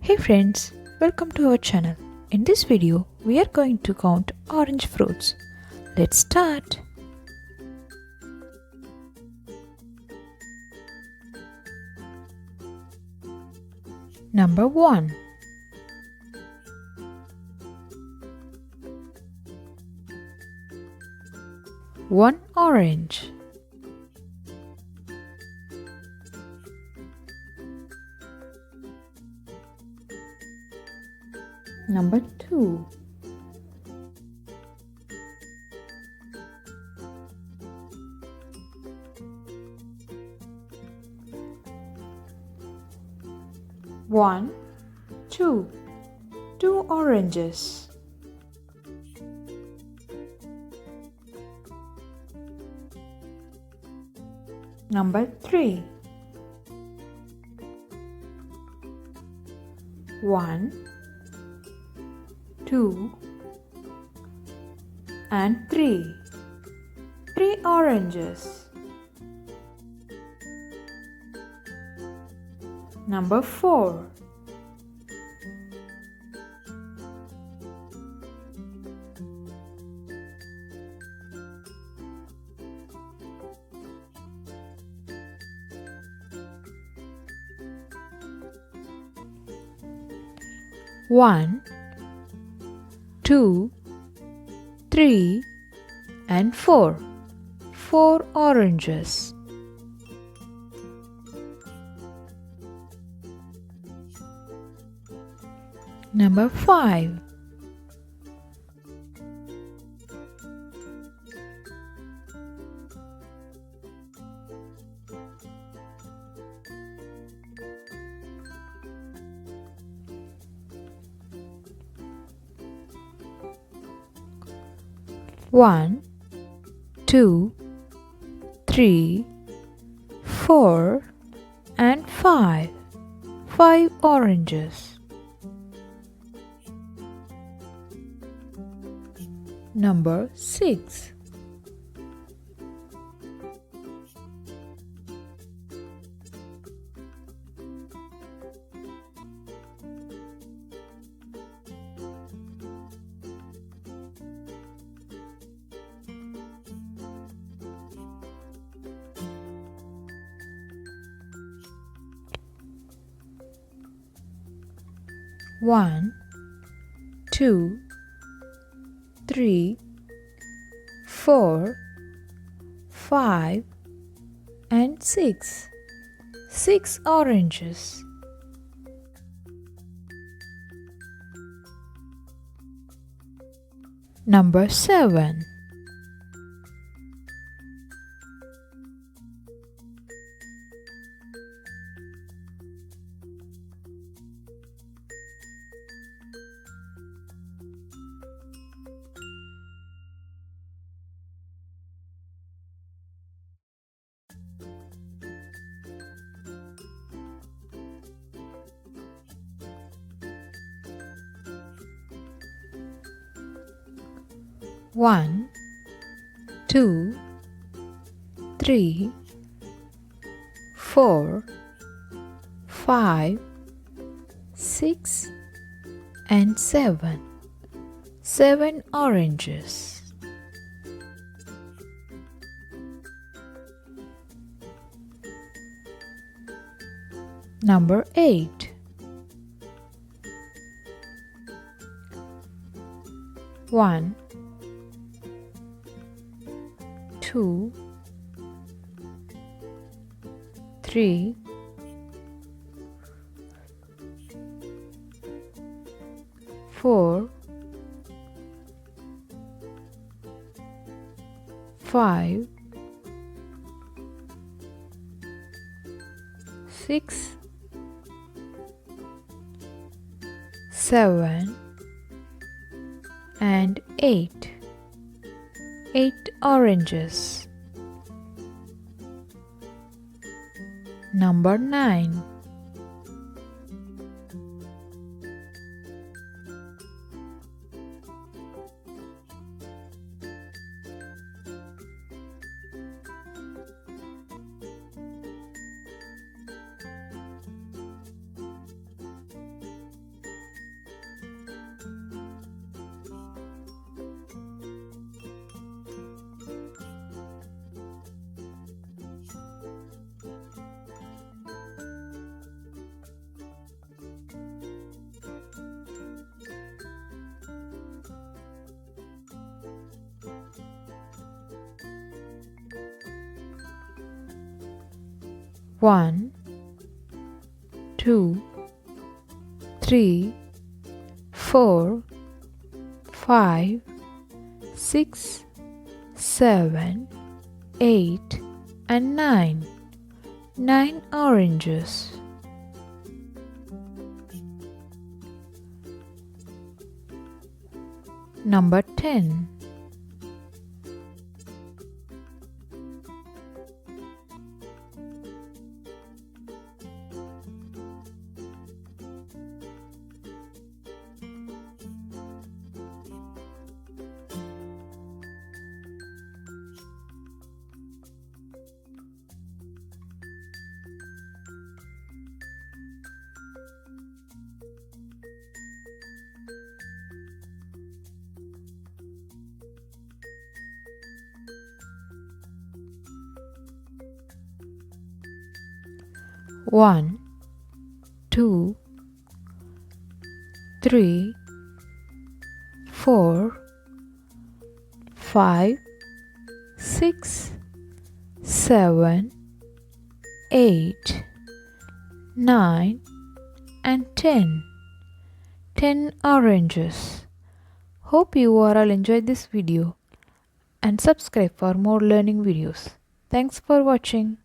Hey friends, welcome to our channel. In this video, we are going to count orange fruits. Let's start. Number 1. One orange. Number 2. One, two, two oranges. Number 3. 1, 2 and 3. 3 oranges. Number 4. 1, 2, 3 and 4. 4 oranges. Number 5. 1, 2, 3, 4 and 5. 5 oranges. Number 6. 1, 2, 3, 4, 5 and 6. 6 oranges. Number 7. 1, 2, 3, 4, 5, 6 and 7. 7 oranges. Number 8. 1, 2, 3, 4, 5, 6, 7 and 8. 8 oranges. Number 9. 1, 2, 3, 4, 5, 6, 7, 8, and 9. 9 oranges. Number 10. One, 2, 3, 4, 5, 6, 7, 8, 9, and 10. 10 oranges. Hope you all enjoyed this video and subscribe for more learning videos. Thanks for watching.